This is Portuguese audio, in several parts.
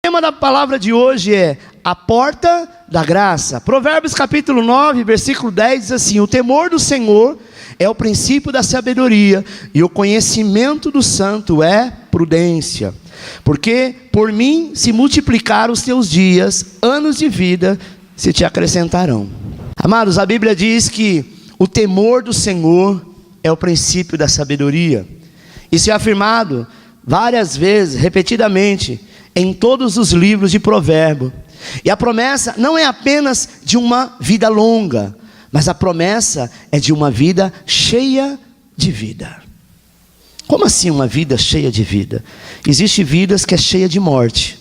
tema da palavra de hoje é a porta da graça. Provérbios capítulo 9, versículo 10 diz assim: o temor do Senhor é o princípio da sabedoria, e o conhecimento do santo é prudência. Porque por mim se multiplicar os teus dias, anos de vida se te acrescentarão. Amados, a Bíblia diz que o temor do Senhor é o princípio da sabedoria. Isso é afirmado várias vezes, repetidamente, em todos os livros de Provérbios. E a promessa não é apenas de uma vida longa, mas a promessa é de uma vida cheia de vida. Como assim uma vida cheia de vida? Existem vidas que é cheia de morte.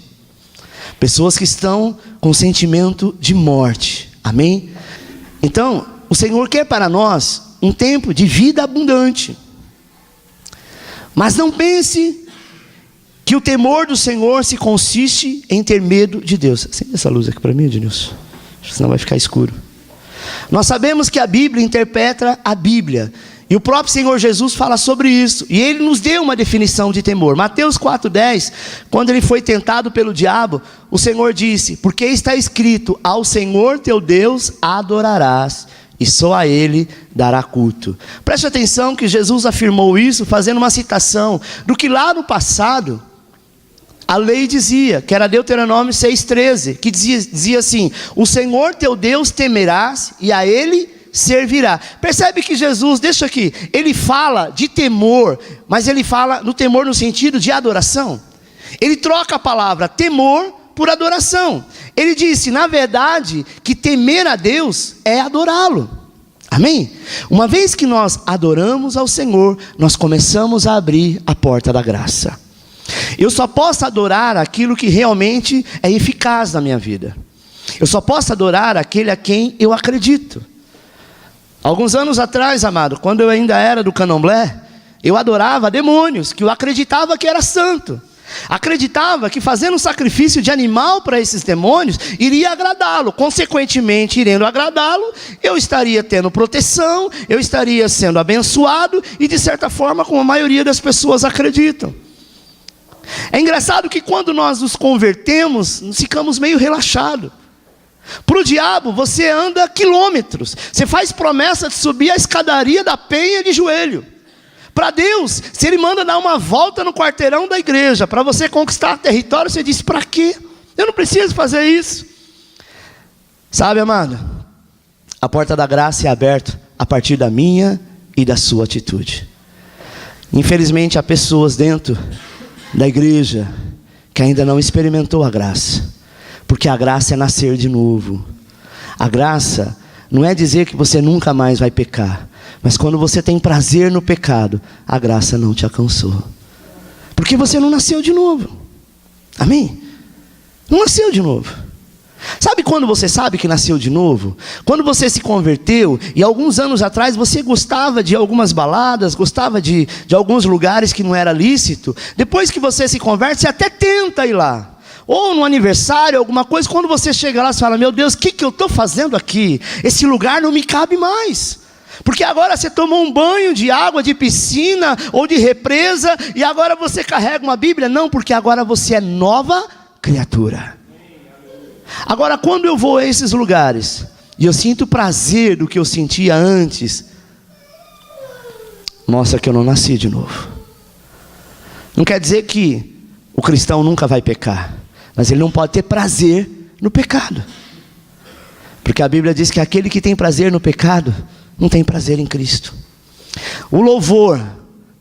Pessoas que estão com sentimento de morte. Amém? Então, o Senhor quer para nós um tempo de vida abundante. Mas não pense que o temor do Senhor se consiste em ter medo de Deus. Acende essa luz aqui para mim, Ednilson, senão vai ficar escuro. Nós sabemos que a Bíblia interpreta a Bíblia, e o próprio Senhor Jesus fala sobre isso, e Ele nos deu uma definição de temor. Mateus 4,10, quando Ele foi tentado pelo diabo, o Senhor disse: porque está escrito, ao Senhor teu Deus adorarás, e só a Ele dará culto. Preste atenção que Jesus afirmou isso, fazendo uma citação do que lá no passado a lei dizia, que era Deuteronômio 6,13, que dizia assim: o Senhor teu Deus temerás e a Ele servirá. Percebe que Jesus, deixa aqui, Ele fala de temor, mas Ele fala no temor no sentido de adoração. Ele troca a palavra temor por adoração. Ele disse, na verdade, que temer a Deus é adorá-lo. Amém? Uma vez que nós adoramos ao Senhor, nós começamos a abrir a porta da graça. Eu só posso adorar aquilo que realmente é eficaz na minha vida. Eu só posso adorar aquele a quem eu acredito. Alguns anos atrás, amado, quando eu ainda era do Candomblé, eu adorava demônios, que eu acreditava que era santo. Acreditava que fazendo um sacrifício de animal para esses demônios iria agradá-lo. Consequentemente, irendo agradá-lo, eu estaria tendo proteção, eu estaria sendo abençoado, e de certa forma, como a maioria das pessoas acreditam. É engraçado que quando nós nos convertemos, nós ficamos meio relaxados. Para o diabo, você anda quilômetros. Você faz promessa de subir a escadaria da penha de joelho. Para Deus, se Ele manda dar uma volta no quarteirão da igreja, para você conquistar território, você diz, para quê? Eu não preciso fazer isso. Sabe, amado? A porta da graça é aberta a partir da minha e da sua atitude. Infelizmente, há pessoas dentro da igreja que ainda não experimentou a graça, porque a graça é nascer de novo. A graça não é dizer que você nunca mais vai pecar, mas quando você tem prazer no pecado, a graça não te alcançou, porque você não nasceu de novo. Amém? Não nasceu de novo. Sabe quando você sabe que nasceu de novo? Quando você se converteu, e alguns anos atrás você gostava de algumas baladas, gostava de alguns lugares que não era lícito. Depois que você se converte, você até tenta ir lá. Ou no aniversário, alguma coisa, quando você chega lá, você fala, meu Deus, o que eu estou fazendo aqui? Esse lugar não me cabe mais. Porque agora você tomou um banho de água, de piscina, ou de represa, e agora você carrega uma Bíblia? Não, porque agora você é nova criatura. Agora, quando eu vou a esses lugares, e eu sinto prazer do que eu sentia antes, mostra que eu não nasci de novo. Não quer dizer que o cristão nunca vai pecar, mas ele não pode ter prazer no pecado. Porque a Bíblia diz que aquele que tem prazer no pecado, não tem prazer em Cristo. O louvor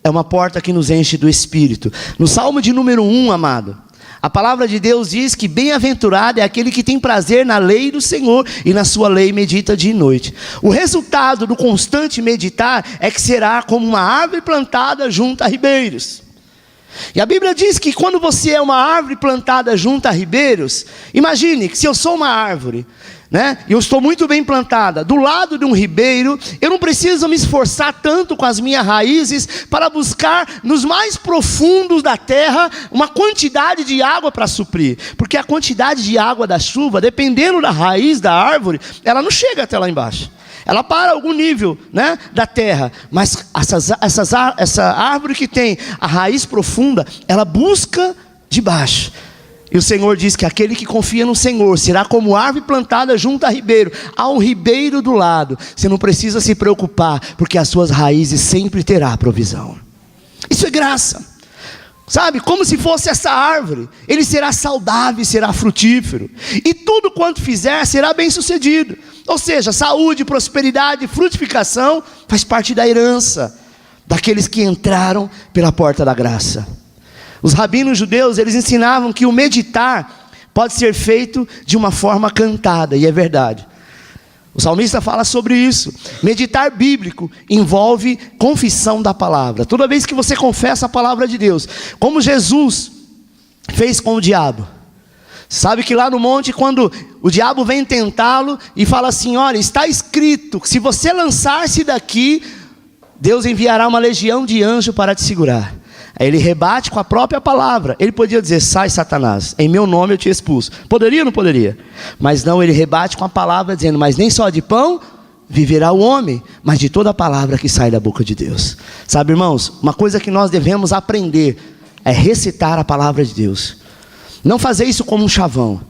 é uma porta que nos enche do Espírito. No Salmo de número 1, amado, a palavra de Deus diz que bem-aventurado é aquele que tem prazer na lei do Senhor, e na sua lei medita dia e noite. O resultado do constante meditar é que será como uma árvore plantada junto a ribeiros. E a Bíblia diz que quando você é uma árvore plantada junto a ribeiros, imagine que se eu sou uma árvore, né, e eu estou muito bem plantada do lado de um ribeiro, eu não preciso me esforçar tanto com as minhas raízes para buscar nos mais profundos da terra uma quantidade de água para suprir, porque a quantidade de água da chuva, dependendo da raiz da árvore, ela não chega até lá embaixo. Ela para algum nível, né, da terra, mas essa árvore que tem a raiz profunda, ela busca de baixo. E o Senhor diz que aquele que confia no Senhor será como árvore plantada junto a ribeiro. Há um ribeiro do lado. Você não precisa se preocupar, porque as suas raízes sempre terá provisão. Isso é graça. Sabe, como se fosse essa árvore. Ele será saudável, será frutífero. E tudo quanto fizer será bem sucedido. Ou seja, saúde, prosperidade, frutificação faz parte da herança daqueles que entraram pela porta da graça. Os rabinos judeus, eles ensinavam que o meditar pode ser feito de uma forma cantada, e é verdade. O salmista fala sobre isso. Meditar bíblico envolve confissão da palavra. Toda vez que você confessa a palavra de Deus, como Jesus fez com o diabo. Sabe que lá no monte, quando o diabo vem tentá-lo e fala assim: olha, está escrito, se você lançar-se daqui, Deus enviará uma legião de anjos para te segurar. Aí ele rebate com a própria palavra. Ele podia dizer: sai, Satanás, em meu nome eu te expulso. Poderia ou não poderia? Mas não, ele rebate com a palavra dizendo: mas nem só de pão viverá o homem, mas de toda a palavra que sai da boca de Deus. Sabe, irmãos, uma coisa que nós devemos aprender é recitar a palavra de Deus. Não fazer isso como um chavão.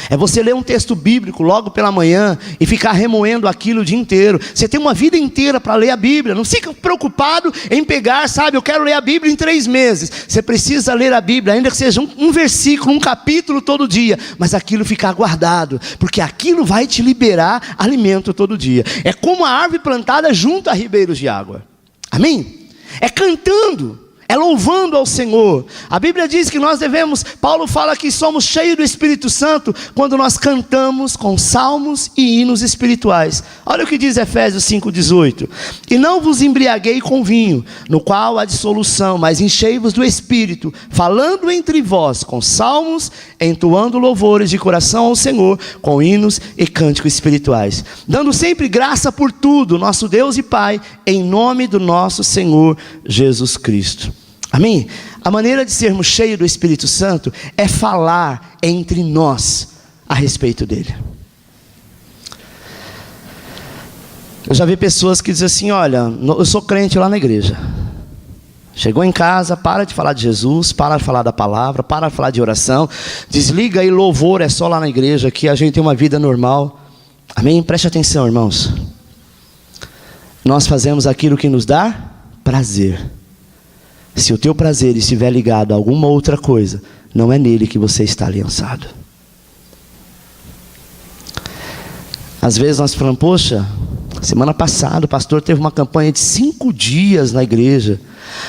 É você ler um texto bíblico logo pela manhã e ficar remoendo aquilo o dia inteiro. Você tem uma vida inteira para ler a Bíblia. Não fica preocupado em pegar, sabe, eu quero ler a Bíblia em 3 meses. Você precisa ler a Bíblia, ainda que seja um versículo, um capítulo todo dia. Mas aquilo ficar guardado, porque aquilo vai te liberar alimento todo dia. É como a árvore plantada junto a ribeiros de água. Amém? É cantando. É louvando ao Senhor. A Bíblia diz que nós devemos, Paulo fala que somos cheios do Espírito Santo quando nós cantamos com salmos e hinos espirituais. Olha o que diz Efésios 5,18. E não vos embriaguei com vinho, no qual há dissolução, mas enchei-vos do Espírito, falando entre vós com salmos, entoando louvores de coração ao Senhor, com hinos e cânticos espirituais. Dando sempre graça por tudo, nosso Deus e Pai, em nome do nosso Senhor Jesus Cristo. Amém? A maneira de sermos cheios do Espírito Santo é falar entre nós a respeito dele. Eu já vi pessoas que dizem assim: olha, eu sou crente lá na igreja. Chegou em casa, para de falar de Jesus, para de falar da palavra, para de falar de oração, desliga aí, louvor é só lá na igreja, que a gente tem uma vida normal. Amém? Preste atenção, irmãos. Nós fazemos aquilo que nos dá prazer. Se o teu prazer estiver ligado a alguma outra coisa, não é nele que você está aliançado. Às vezes nós falamos: poxa, semana passada o pastor teve uma campanha de 5 dias na igreja.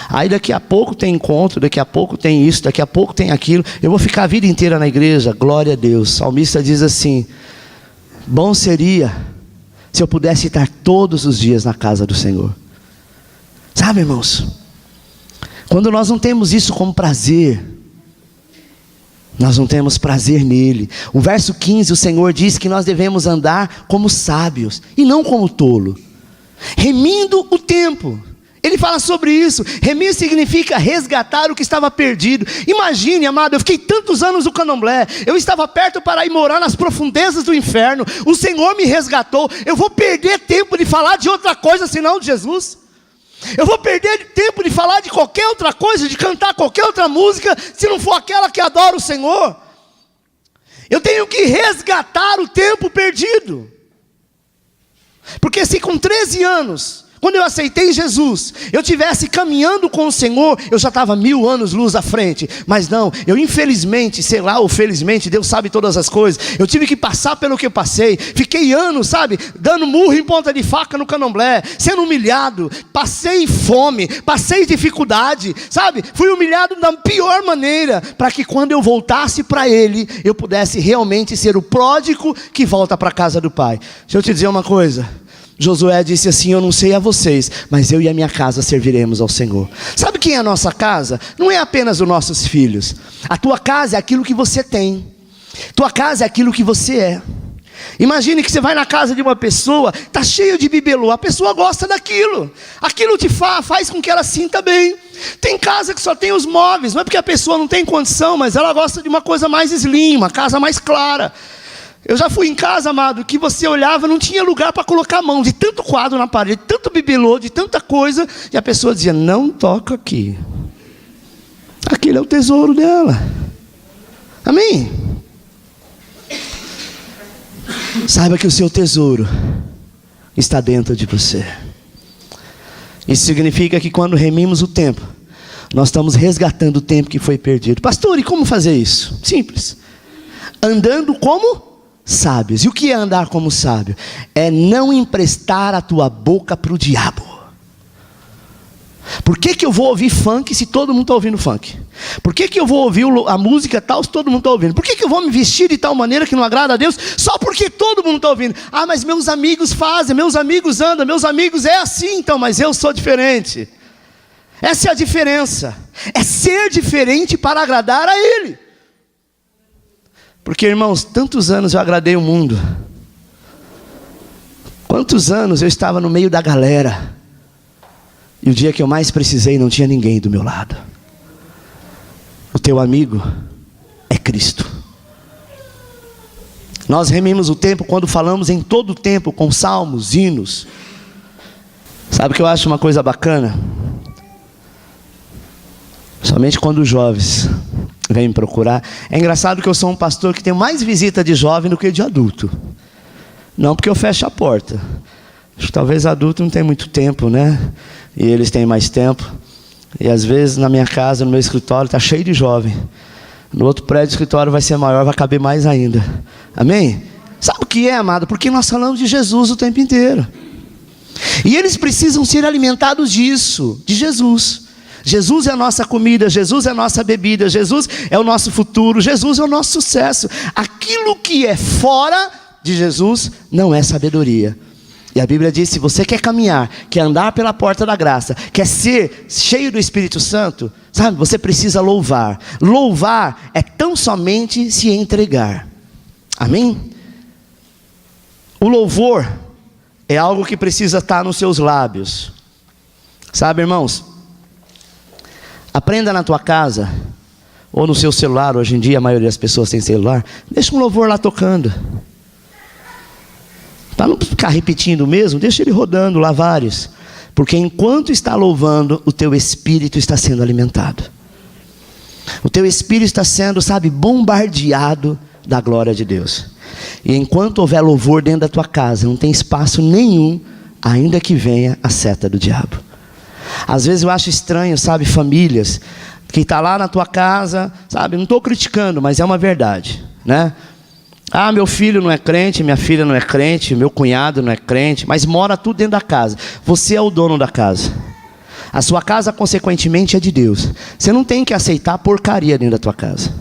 Aí daqui a pouco tem encontro, daqui a pouco tem isso, daqui a pouco tem aquilo. Eu vou ficar a vida inteira na igreja. Glória a Deus. O salmista diz assim: bom seria se eu pudesse estar todos os dias na casa do Senhor. Sabe, irmãos? Quando nós não temos isso como prazer, nós não temos prazer nele. O verso 15, o Senhor diz que nós devemos andar como sábios e não como tolo, remindo o tempo. Ele fala sobre isso. Remir significa resgatar o que estava perdido. Imagine, amado, eu fiquei tantos anos no candomblé, eu estava perto para ir morar nas profundezas do inferno, o Senhor me resgatou. Eu vou perder tempo de falar de outra coisa senão de Jesus? Eu vou perder tempo de falar de qualquer outra coisa, de cantar qualquer outra música, se não for aquela que adora o Senhor? Eu tenho que resgatar o tempo perdido. Porque se com 13 anos, quando eu aceitei Jesus, eu tivesse caminhando com o Senhor, eu já estava 1000 anos luz à frente. Mas não, eu infelizmente, sei lá, ou felizmente, Deus sabe todas as coisas, eu tive que passar pelo que eu passei. Fiquei anos, sabe, dando murro em ponta de faca no candomblé, sendo humilhado, passei fome, passei dificuldade, sabe, fui humilhado da pior maneira, para que quando eu voltasse para Ele, eu pudesse realmente ser o pródigo que volta para a casa do Pai. Deixa eu te dizer uma coisa. Josué disse assim: eu não sei a vocês, mas eu e a minha casa serviremos ao Senhor. Sabe quem é a nossa casa? Não é apenas os nossos filhos. A tua casa é aquilo que você tem. Tua casa é aquilo que você é. Imagine que você vai na casa de uma pessoa, está cheio de bibelô, a pessoa gosta daquilo. Aquilo te faz com que ela sinta bem. Tem casa que só tem os móveis, não é porque a pessoa não tem condição, mas ela gosta de uma coisa mais slim, uma casa mais clara. Eu já fui em casa, amado, que você olhava, não tinha lugar para colocar a mão, de tanto quadro na parede, de tanto bibelô, de tanta coisa, e a pessoa dizia: não toca aqui. Aquele é o tesouro dela. Amém? Saiba que o seu tesouro está dentro de você. Isso significa que quando remimos o tempo, nós estamos resgatando o tempo que foi perdido. Pastor, e como fazer isso? Simples. Andando como sábios. E o que é andar como sábio? É não emprestar a tua boca para o diabo. Por que eu vou ouvir funk se todo mundo está ouvindo funk? Por que eu vou ouvir a música tal se todo mundo está ouvindo? Por que eu vou me vestir de tal maneira que não agrada a Deus só porque todo mundo está ouvindo? Ah, mas meus amigos fazem, meus amigos andam, meus amigos é assim então, mas eu sou diferente. Essa é a diferença. É ser diferente para agradar a Ele. Porque, irmãos, tantos anos eu agradei o mundo. Quantos anos eu estava no meio da galera. E o dia que eu mais precisei não tinha ninguém do meu lado. O teu amigo é Cristo. Nós remimos o tempo quando falamos em todo o tempo com salmos, hinos. Sabe o que eu acho uma coisa bacana? Somente quando os jovens vêm me procurar. É engraçado que eu sou um pastor que tem mais visita de jovem do que de adulto. Não porque eu fecho a porta. Acho que talvez adulto não tem muito tempo, né? E eles têm mais tempo. E às vezes na minha casa, no meu escritório, está cheio de jovem. No outro prédio o escritório vai ser maior, vai caber mais ainda. Amém? Sabe o que é, amado? Porque nós falamos de Jesus o tempo inteiro. E eles precisam ser alimentados disso, de Jesus. Jesus é a nossa comida, Jesus é a nossa bebida, Jesus é o nosso futuro, Jesus é o nosso sucesso. Aquilo que é fora de Jesus não é sabedoria. E a Bíblia diz, se você quer caminhar, quer andar pela porta da graça, quer ser cheio do Espírito Santo, sabe, você precisa louvar. Louvar é tão somente se entregar. Amém? O louvor é algo que precisa estar nos seus lábios. Sabe, irmãos? Aprenda na tua casa, ou no seu celular, hoje em dia a maioria das pessoas tem celular, deixa um louvor lá tocando. Para não ficar repetindo mesmo, deixa ele rodando lá vários. Porque enquanto está louvando, o teu espírito está sendo alimentado. O teu espírito está sendo, sabe, bombardeado da glória de Deus. E enquanto houver louvor dentro da tua casa, não tem espaço nenhum, ainda que venha a seta do diabo. Às vezes eu acho estranho, sabe, famílias que estão lá na tua casa, sabe, não estou criticando, mas é uma verdade, né? Ah, meu filho não é crente, minha filha não é crente, meu cunhado não é crente, mas mora tudo dentro da casa. Você é o dono da casa. A sua casa, consequentemente, é de Deus. Você não tem que aceitar porcaria dentro da tua casa.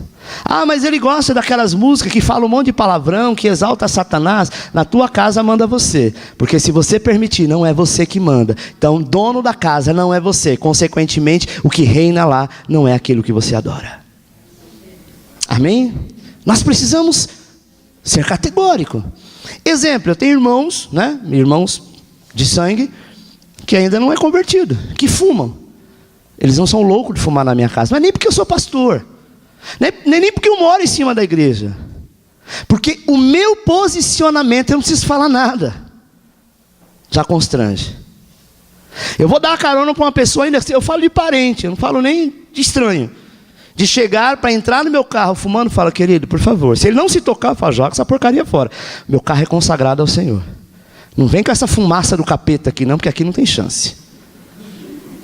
Ah, mas ele gosta daquelas músicas que falam um monte de palavrão, que exalta Satanás. Na tua casa manda você. Porque se você permitir, não é você que manda. Então, dono da casa não é você. Consequentemente, o que reina lá não é aquilo que você adora. Amém? Nós precisamos ser categórico. Exemplo, eu tenho irmãos, né? Irmãos de sangue, que ainda não é convertido, que fumam. Eles não são loucos de fumar na minha casa, mas nem porque eu sou pastor, nem porque eu moro em cima da igreja. Porque o meu posicionamento, eu não preciso falar nada, já constrange. Eu vou dar carona para uma pessoa, ainda eu falo de parente, eu não falo nem de estranho. De chegar para entrar no meu carro fumando, fala, querido, por favor, se ele não se tocar, eu falo, joga essa porcaria fora. Meu carro é consagrado ao Senhor. Não vem com essa fumaça do capeta aqui não, porque aqui não tem chance.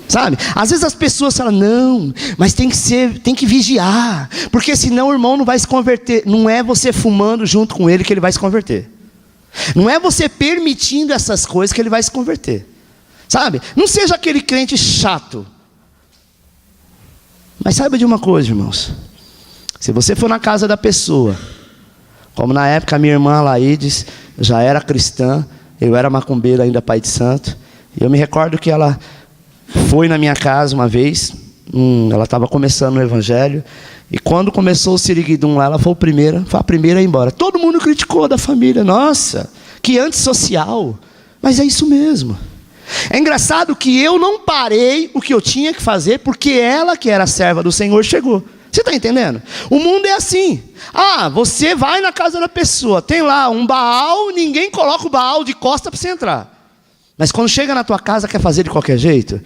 Sabe? Às vezes as pessoas falam, não, mas tem que vigiar, porque senão o irmão não vai se converter. Não é você fumando junto com ele que ele vai se converter. Não é você permitindo essas coisas que ele vai se converter. Sabe? Não seja aquele crente chato. Mas saiba de uma coisa, irmãos. Se você for na casa da pessoa, como na época a minha irmã Laides já era cristã, eu era macumbeiro ainda, pai de santo, e eu me recordo que ela foi na minha casa uma vez, ela estava começando o evangelho, e quando começou o siriguidum lá, ela foi a primeira a ir embora. Todo mundo criticou da família, nossa, que antissocial, mas é isso mesmo. É engraçado que eu não parei o que eu tinha que fazer, porque ela, que era serva do Senhor, chegou. Você está entendendo? O mundo é assim. Ah, você vai na casa da pessoa, tem lá um Baal, ninguém coloca o Baal de costa para você entrar. Mas quando chega na tua casa, quer fazer de qualquer jeito?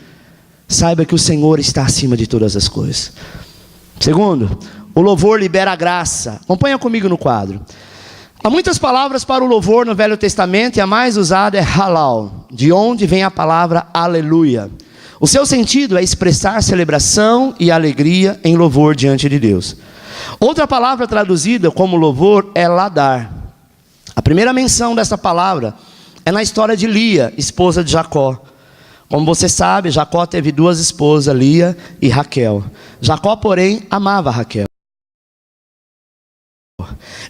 Saiba que o Senhor está acima de todas as coisas. Segundo, o louvor libera a graça. Acompanha comigo no quadro. Há muitas palavras para o louvor no Velho Testamento e a mais usada é halal, de onde vem a palavra aleluia. O seu sentido é expressar celebração e alegria em louvor diante de Deus. Outra palavra traduzida como louvor é ladar. A primeira menção dessa palavra é na história de Lia, esposa de Jacó. Como você sabe, Jacó teve duas esposas, Lia e Raquel. Jacó, porém, amava Raquel.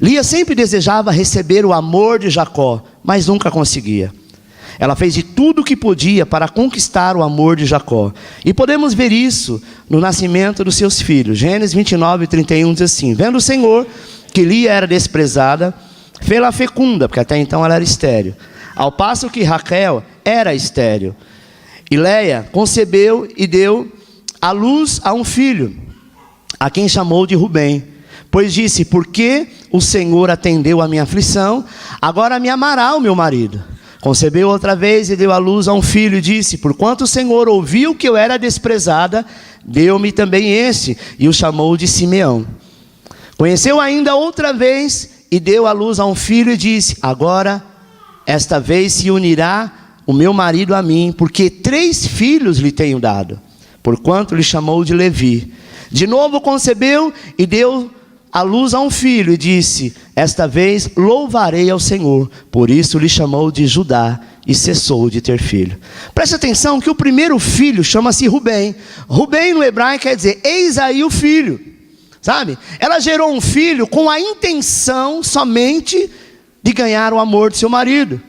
Lia sempre desejava receber o amor de Jacó, mas nunca conseguia. Ela fez de tudo o que podia para conquistar o amor de Jacó. E podemos ver isso no nascimento dos seus filhos. Gênesis 29:31 diz assim: vendo o Senhor que Lia era desprezada, fê-la fecunda, porque até então ela era estéril, ao passo que Raquel era estéril. E Leia concebeu e deu à luz a um filho, a quem chamou de Rubem, pois disse: porque o Senhor atendeu a minha aflição, agora me amará o meu marido. Concebeu outra vez e deu à luz a um filho, e disse: porquanto o Senhor ouviu que eu era desprezada, deu-me também esse, e o chamou de Simeão. Conheceu ainda outra vez e deu à luz a um filho, e disse: agora, esta vez se unirá o meu marido a mim, porque 3 filhos lhe tenho dado, porquanto lhe chamou de Levi. De novo concebeu e deu à luz a um filho, e disse: esta vez louvarei ao Senhor. Por isso lhe chamou de Judá, e cessou de ter filho. Preste atenção que o primeiro filho chama-se Rubem. Rubem no hebraico quer dizer: eis aí o filho. Sabe? Ela gerou um filho com a intenção somente de ganhar o amor de seu marido.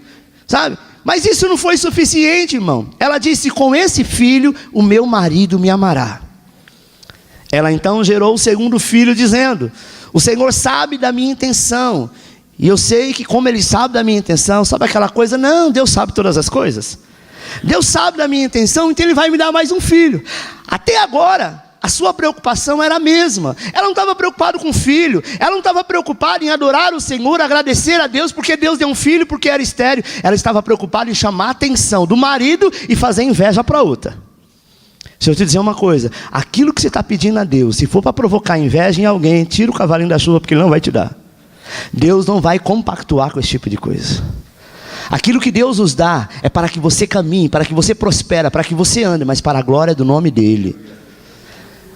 Sabe? Mas isso não foi suficiente, irmão. Ela disse: com esse filho o meu marido me amará. Ela então gerou o segundo filho, dizendo: o Senhor sabe da minha intenção, e eu sei que como Ele sabe da minha intenção, sabe aquela coisa? Não, Deus sabe todas as coisas. Deus sabe da minha intenção, então Ele vai me dar mais um filho. Até agora, a sua preocupação era a mesma. Ela não estava preocupada com o filho, ela não estava preocupada em adorar o Senhor, agradecer a Deus porque Deus deu um filho, porque era estéril. Ela estava preocupada em chamar a atenção do marido e fazer inveja para outra. Deixa eu te dizer uma coisa: aquilo que você está pedindo a Deus, se for para provocar inveja em alguém, tira o cavalinho da chuva, porque Ele não vai te dar. Deus não vai compactuar com esse tipo de coisa. Aquilo que Deus nos dá é para que você caminhe, para que você prospere, para que você ande, mas para a glória do nome dEle.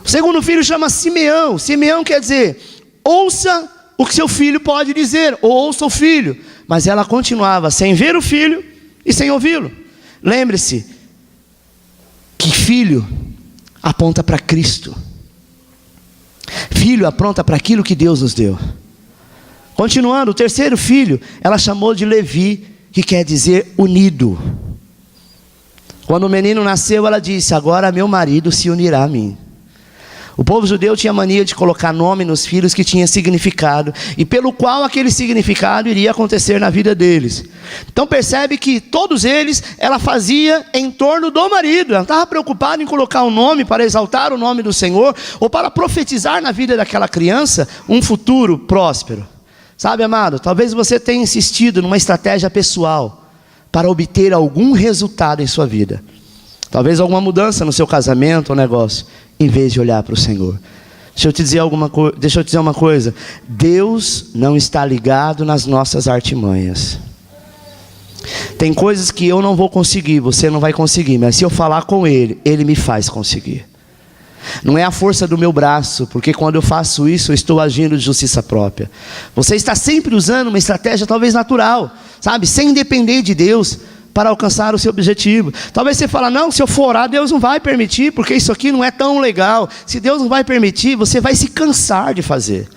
O segundo filho chama Simeão. Simeão quer dizer: ouça o que seu filho pode dizer, ou ouça o filho. Mas ela continuava sem ver o filho e sem ouvi-lo. Lembre-se que filho aponta para Cristo. Filho aponta para aquilo que Deus nos deu. Continuando, o terceiro filho, ela chamou de Levi, que quer dizer unido. Quando o menino nasceu, ela disse: agora meu marido se unirá a mim. O povo judeu tinha mania de colocar nome nos filhos que tinha significado, e pelo qual aquele significado iria acontecer na vida deles. Então percebe que todos eles, ela fazia em torno do marido. Ela não estava preocupada em colocar um nome para exaltar o nome do Senhor, ou para profetizar na vida daquela criança um futuro próspero. Sabe, amado, talvez você tenha insistido numa estratégia pessoal para obter algum resultado em sua vida. Talvez alguma mudança no seu casamento ou negócio, em vez de olhar para o Senhor. Deixa eu te dizer uma coisa: Deus não está ligado nas nossas artimanhas. Tem coisas que eu não vou conseguir, você não vai conseguir, mas se eu falar com Ele, Ele me faz conseguir. Não é a força do meu braço, porque quando eu faço isso, eu estou agindo de justiça própria. Você está sempre usando uma estratégia talvez natural, sabe, sem depender de Deus, para alcançar o seu objetivo. Talvez você fale: não, se eu for orar, Deus não vai permitir, porque isso aqui não é tão legal. Se Deus não vai permitir, você vai se cansar de fazer.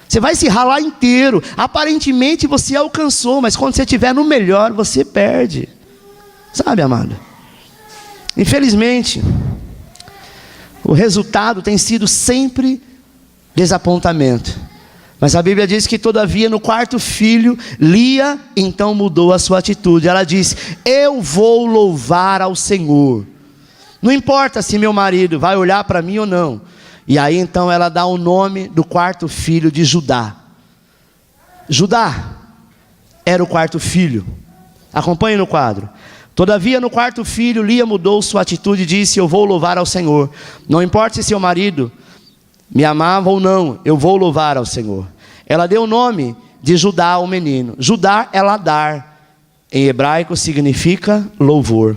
Você vai se ralar inteiro. Aparentemente você alcançou, mas quando você estiver no melhor, você perde. Sabe, amado? Infelizmente, o resultado tem sido sempre desapontamento. Mas a Bíblia diz que todavia no quarto filho, Lia então mudou a sua atitude. Ela disse: eu vou louvar ao Senhor. Não importa se meu marido vai olhar para mim ou não. E aí então ela dá o nome do quarto filho de Judá. Judá era o quarto filho. Acompanhe no quadro. Todavia no quarto filho, Lia mudou sua atitude e disse: eu vou louvar ao Senhor. Não importa se seu marido me amava ou não, eu vou louvar ao Senhor. Ela deu o nome de Judá, o menino. Judá é ladar, em hebraico significa louvor.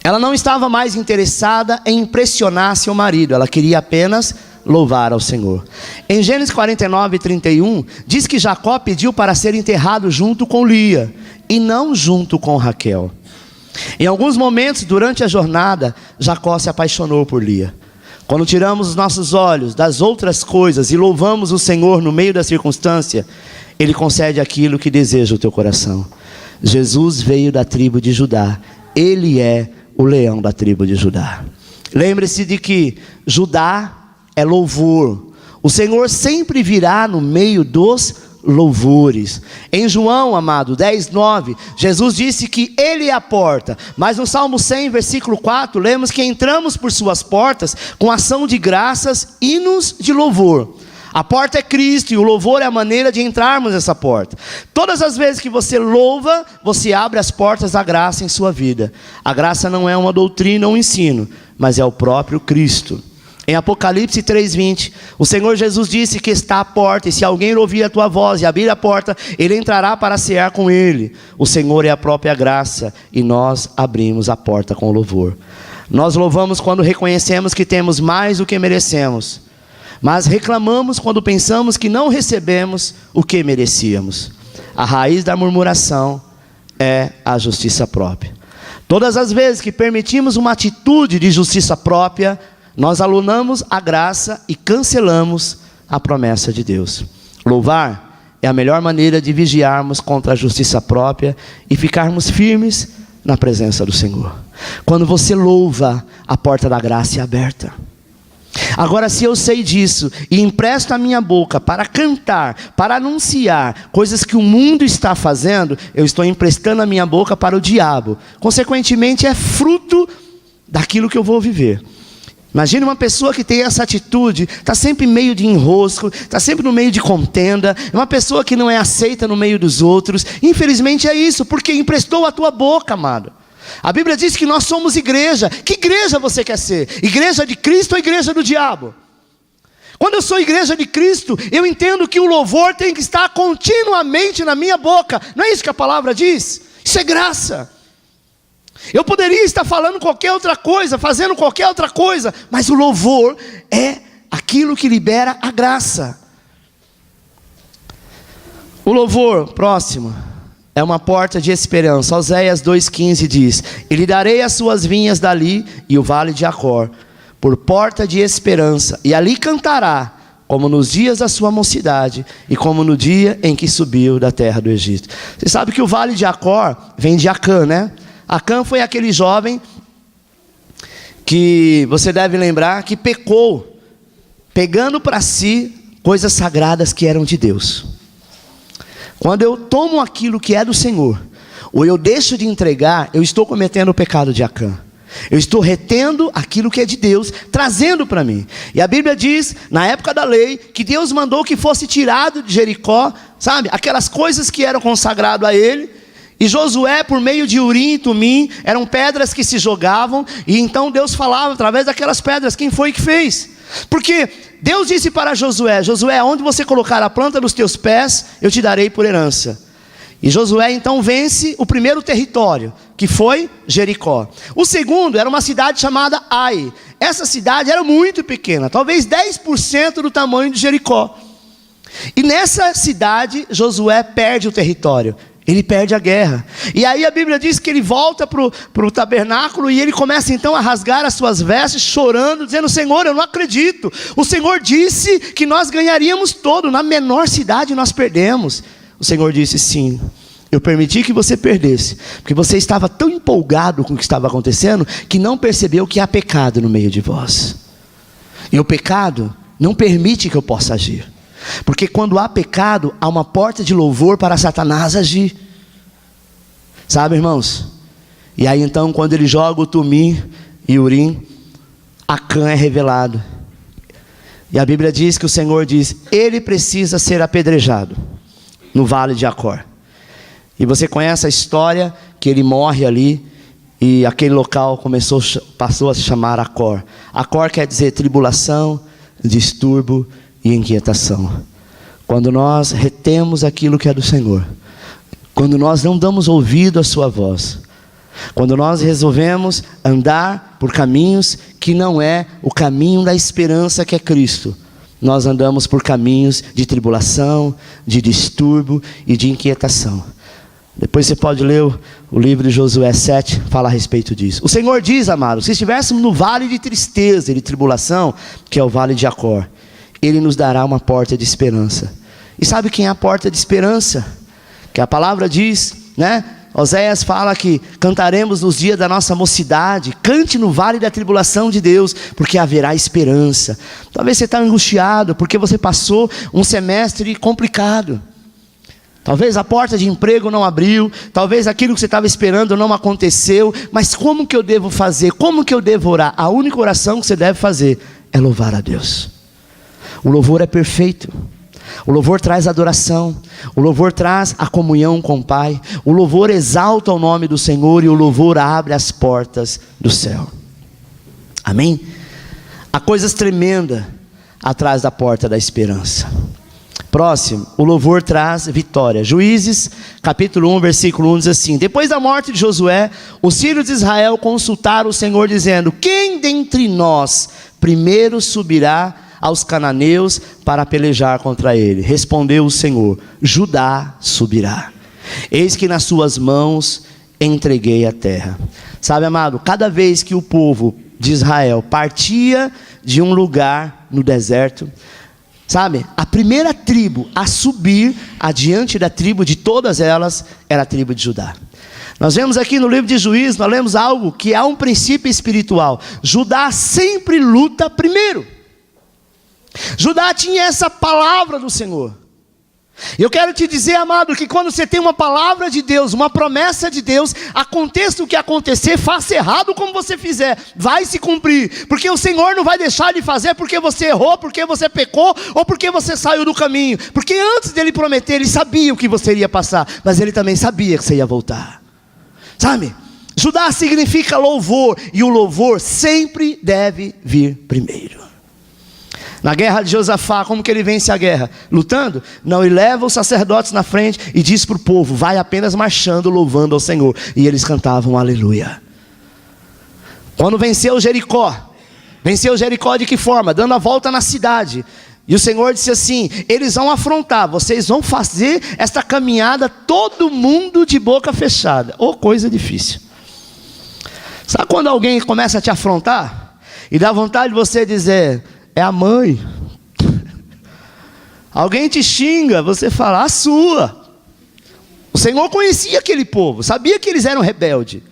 Ela não estava mais interessada em impressionar seu marido, ela queria apenas louvar ao Senhor. Em Gênesis 49, 31, diz que Jacó pediu para ser enterrado junto com Lia, e não junto com Raquel. Em alguns momentos durante a jornada, Jacó se apaixonou por Lia. Quando tiramos os nossos olhos das outras coisas e louvamos o Senhor no meio da circunstância, Ele concede aquilo que deseja o teu coração. Jesus veio da tribo de Judá, Ele é o leão da tribo de Judá. Lembre-se de que Judá é louvor. O Senhor sempre virá no meio dos louvores. Em João, amado, 10, 9, Jesus disse que Ele é a porta. Mas no Salmo 100, versículo 4, lemos que entramos por suas portas com ação de graças, hinos de louvor. A porta é Cristo e o louvor é a maneira de entrarmos nessa porta. Todas as vezes que você louva, você abre as portas da graça em sua vida. A graça não é uma doutrina ou um ensino, mas é o próprio Cristo. Em Apocalipse 3:20, o Senhor Jesus disse que está à porta, e se alguém ouvir a tua voz e abrir a porta, Ele entrará para cear com Ele. O Senhor é a própria graça, e nós abrimos a porta com louvor. Nós louvamos quando reconhecemos que temos mais do que merecemos, mas reclamamos quando pensamos que não recebemos o que merecíamos. A raiz da murmuração é a justiça própria. Todas as vezes que permitimos uma atitude de justiça própria, nós anulamos a graça e cancelamos a promessa de Deus. Louvar é a melhor maneira de vigiarmos contra a justiça própria e ficarmos firmes na presença do Senhor. Quando você louva, a porta da graça é aberta. Agora, se eu sei disso e empresto a minha boca para cantar, para anunciar coisas que o mundo está fazendo, eu estou emprestando a minha boca para o diabo. Consequentemente, é fruto daquilo que eu vou viver. Imagine uma pessoa que tem essa atitude, está sempre em meio de enrosco, está sempre no meio de contenda, é uma pessoa que não é aceita no meio dos outros. Infelizmente é isso, porque emprestou a tua boca, amado. A Bíblia diz que nós somos igreja. Que igreja você quer ser? Igreja de Cristo ou igreja do diabo? Quando eu sou igreja de Cristo, eu entendo que o louvor tem que estar continuamente na minha boca. Não é isso que a palavra diz? Isso é graça. Eu poderia estar falando qualquer outra coisa, fazendo qualquer outra coisa, mas o louvor é aquilo que libera a graça. O louvor, próximo, é uma porta de esperança. Oséias 2,15 diz: E lhe darei as suas vinhas dali e o vale de Acor, por porta de esperança, e ali cantará, como nos dias da sua mocidade, e como no dia em que subiu da terra do Egito. Você sabe que o vale de Acor vem de Acã, né? Acã foi aquele jovem que você deve lembrar que pecou, pegando para si coisas sagradas que eram de Deus. Quando eu tomo aquilo que é do Senhor, ou eu deixo de entregar, eu estou cometendo o pecado de Acã. Eu estou retendo aquilo que é de Deus, trazendo para mim. E a Bíblia diz, na época da lei, que Deus mandou que fosse tirado de Jericó, sabe, aquelas coisas que eram consagradas a ele. E Josué, por meio de Urim e Tumim, eram pedras que se jogavam, e então Deus falava através daquelas pedras, quem foi que fez? Porque Deus disse para Josué: Josué, onde você colocar a planta dos teus pés, eu te darei por herança. E Josué então vence o primeiro território, que foi Jericó. O segundo era uma cidade chamada Ai. Essa cidade era muito pequena, talvez 10% do tamanho de Jericó. E nessa cidade, Josué perde o território. Ele perde a guerra. E aí a Bíblia diz que ele volta para o tabernáculo e ele começa então a rasgar as suas vestes, chorando, dizendo: Senhor, eu não acredito. O Senhor disse que nós ganharíamos todo, na menor cidade nós perdemos. O Senhor disse: sim, eu permiti que você perdesse, porque você estava tão empolgado com o que estava acontecendo, que não percebeu que há pecado no meio de vós. E o pecado não permite que eu possa agir. Porque quando há pecado, há uma porta de louvor para Satanás agir. Sabe, irmãos? E aí então, quando ele joga o Tumim e Urim, Acã é revelado. E a Bíblia diz que o Senhor diz: ele precisa ser apedrejado no vale de Acor. E você conhece a história que ele morre ali, e aquele local passou a se chamar Acor. Acor quer dizer tribulação, distúrbio e inquietação. Quando nós retemos aquilo que é do Senhor, quando nós não damos ouvido à sua voz, quando nós resolvemos andar por caminhos que não é o caminho da esperança que é Cristo, nós andamos por caminhos de tribulação, de distúrbio e de inquietação. Depois você pode ler o livro de Josué 7, fala a respeito disso. O Senhor diz, amado, se estivéssemos no vale de tristeza e de tribulação, que é o vale de Acor, Ele nos dará uma porta de esperança. E sabe quem é a porta de esperança? Que a palavra diz, né? Oséias fala que cantaremos nos dias da nossa mocidade. Cante no vale da tribulação de Deus, porque haverá esperança. Talvez você está angustiado, porque você passou um semestre complicado. Talvez a porta de emprego não abriu, talvez aquilo que você estava esperando não aconteceu. Mas como que eu devo fazer? Como que eu devo orar? A única oração que você deve fazer é louvar a Deus. O louvor é perfeito. O louvor traz adoração, o louvor traz a comunhão com o Pai, o louvor exalta o nome do Senhor e o louvor abre as portas do céu. Amém? Há coisas tremendas atrás da porta da esperança. Próximo, o louvor traz vitória. Juízes, capítulo 1, versículo 1 diz assim: depois da morte de Josué, os filhos de Israel consultaram o Senhor dizendo: quem dentre nós primeiro subirá aos cananeus para pelejar contra ele? Respondeu o Senhor: Judá subirá. Eis que nas suas mãos entreguei a terra. Sabe, amado, cada vez que o povo de Israel partia de um lugar no deserto, sabe, a primeira tribo a subir adiante da tribo de todas elas era a tribo de Judá. Nós vemos aqui no livro de Juízes, nós lemos algo que é um princípio espiritual. Judá sempre luta primeiro. Judá tinha essa palavra do Senhor. Eu quero te dizer, amado, que quando você tem uma palavra de Deus, uma promessa de Deus, aconteça o que acontecer, faça errado como você fizer, vai se cumprir, porque o Senhor não vai deixar de fazer porque você errou, porque você pecou, ou porque você saiu do caminho, porque antes dele prometer, ele sabia o que você iria passar, mas ele também sabia que você ia voltar, sabe? Judá significa louvor, e o louvor sempre deve vir primeiro. Na guerra de Josafá, como que ele vence a guerra? Lutando? Não, ele leva os sacerdotes na frente e diz para o povo: vai apenas marchando, louvando ao Senhor. E eles cantavam aleluia. Quando venceu Jericó de que forma? Dando a volta na cidade. E o Senhor disse assim: eles vão afrontar, vocês vão fazer esta caminhada todo mundo de boca fechada. Oh, coisa difícil. Sabe quando alguém começa a te afrontar e dá vontade de você dizer: é a mãe. Alguém te xinga, você fala: a sua. O Senhor conhecia aquele povo, sabia que eles eram rebeldes.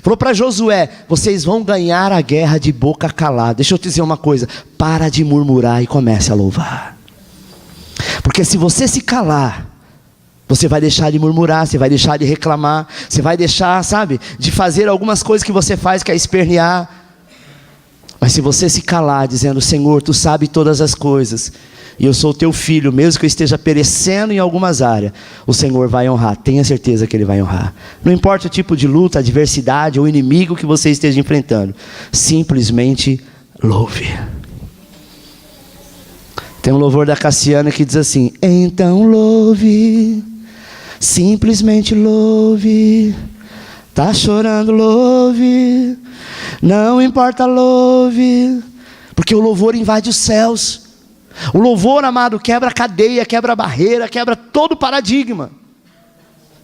Falou para Josué: vocês vão ganhar a guerra de boca calada. Deixa eu te dizer uma coisa: para de murmurar e comece a louvar. Porque se você se calar, você vai deixar de murmurar, você vai deixar de reclamar, você vai deixar, sabe, de fazer algumas coisas que você faz, que é espernear. Mas se você se calar dizendo: Senhor, Tu sabes todas as coisas, e eu sou Teu filho, mesmo que eu esteja perecendo em algumas áreas, o Senhor vai honrar, tenha certeza que Ele vai honrar. Não importa o tipo de luta, adversidade ou inimigo que você esteja enfrentando, simplesmente louve. Tem um louvor da Cassiana que diz assim: então louve, simplesmente louve. Tá chorando, louve. Não importa, louve. Porque o louvor invade os céus. O louvor, amado, quebra cadeia, quebra barreira, quebra todo paradigma.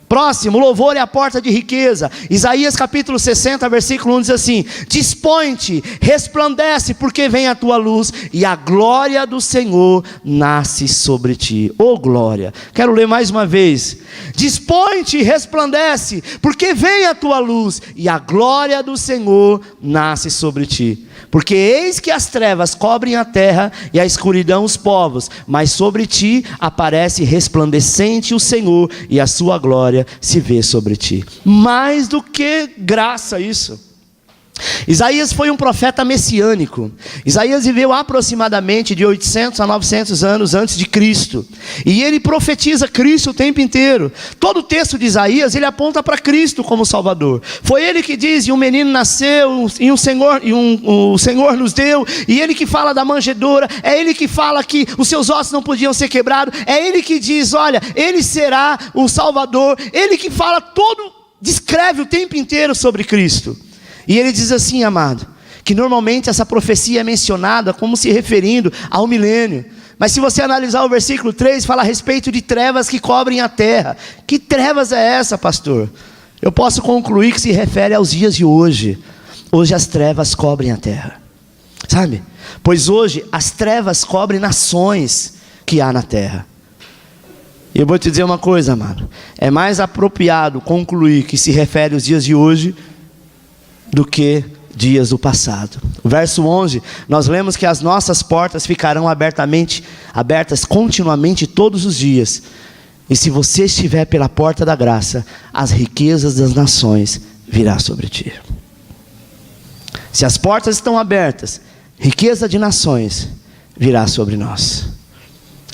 Próximo, o louvor é a porta de riqueza. Isaías capítulo 60, versículo 1 diz assim: dispõe-te, resplandece, porque vem a tua luz, e a glória do Senhor nasce sobre ti. Oh glória, quero ler mais uma vez: dispõe-te, resplandece, porque vem a tua luz, e a glória do Senhor nasce sobre ti. Porque eis que as trevas cobrem a terra e a escuridão os povos, mas sobre ti aparece resplandecente o Senhor, e a sua glória se vê sobre ti. Mais do que graça isso. Isaías foi um profeta messiânico. Isaías viveu aproximadamente de 800 a 900 anos antes de Cristo. E ele profetiza Cristo o tempo inteiro. Todo o texto de Isaías, ele aponta para Cristo como Salvador. Foi ele que diz, e um menino nasceu, e o Senhor nos deu. E ele que fala da manjedoura. É ele que fala que os seus ossos não podiam ser quebrados. É ele que diz, olha, ele será o Salvador. Ele que fala descreve o tempo inteiro sobre Cristo. E ele diz assim, amado, que normalmente essa profecia é mencionada como se referindo ao milênio. Mas se você analisar o versículo 3, fala a respeito de trevas que cobrem a terra. Que trevas é essa, pastor? Eu posso concluir que se refere aos dias de hoje. Hoje as trevas cobrem a terra. Sabe? Pois hoje as trevas cobrem nações que há na terra. E eu vou te dizer uma coisa, amado. É mais apropriado concluir que se refere aos dias de hoje do que dias do passado. O verso 11, nós lemos que as nossas portas ficarão abertas continuamente todos os dias. E se você estiver pela porta da graça, as riquezas das nações virá sobre ti. Se as portas estão abertas, riqueza de nações virá sobre nós.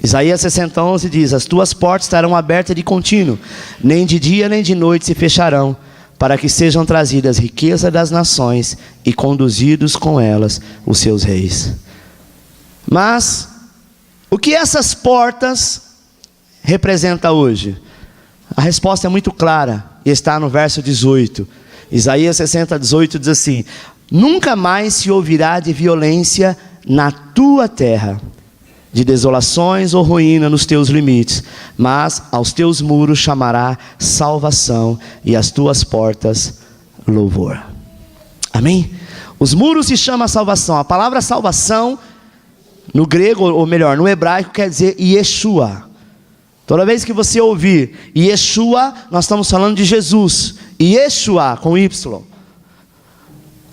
Isaías 60:11 diz, as tuas portas estarão abertas de contínuo, nem de dia nem de noite se fecharão, para que sejam trazidas riquezas das nações e conduzidos com elas os seus reis. Mas, o que essas portas representam hoje? A resposta é muito clara, e está no verso 18. Isaías 60:18 diz assim, nunca mais se ouvirá de violência na tua terra, de desolações ou ruína nos teus limites, mas aos teus muros chamará salvação e às tuas portas louvor. Amém? Os muros se chamam salvação. A palavra salvação no grego, ou melhor, no hebraico quer dizer Yeshua. Toda vez que você ouvir Yeshua, nós estamos falando de Jesus. Yeshua com Y.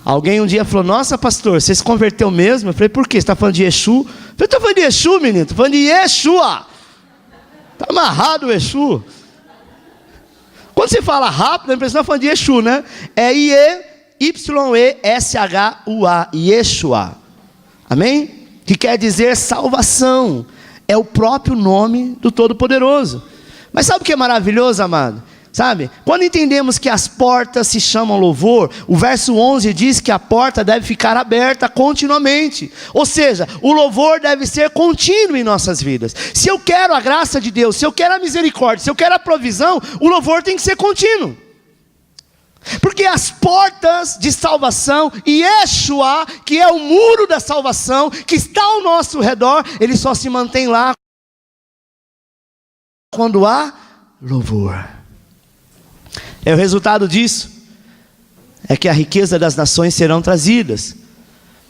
Alguém um dia falou, nossa pastor, você se converteu mesmo? Eu falei, por quê? Você está falando de Yeshua? Eu falei, estou falando de Yeshua, menino, estou falando de Yeshua. Está amarrado o Yeshua. Quando você fala rápido, a impressão está falando de Yeshua, né? É Y-E-S-H-U-A, Yeshua. Amém? Que quer dizer salvação. É o próprio nome do Todo-Poderoso. Mas sabe o que é maravilhoso, amado? Sabe, quando entendemos que as portas se chamam louvor, o verso 11 diz que a porta deve ficar aberta continuamente. Ou seja, o louvor deve ser contínuo em nossas vidas. Se eu quero a graça de Deus, se eu quero a misericórdia, se eu quero a provisão, o louvor tem que ser contínuo. Porque as portas de salvação, e Yeshua, que é o muro da salvação, que está ao nosso redor, ele só se mantém lá quando há louvor. É o resultado disso, é que a riqueza das nações serão trazidas.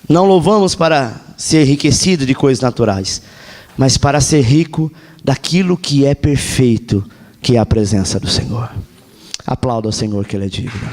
Não louvamos para ser enriquecido de coisas naturais, mas para ser rico daquilo que é perfeito, que é a presença do Senhor. Aplauda ao Senhor que Ele é digno.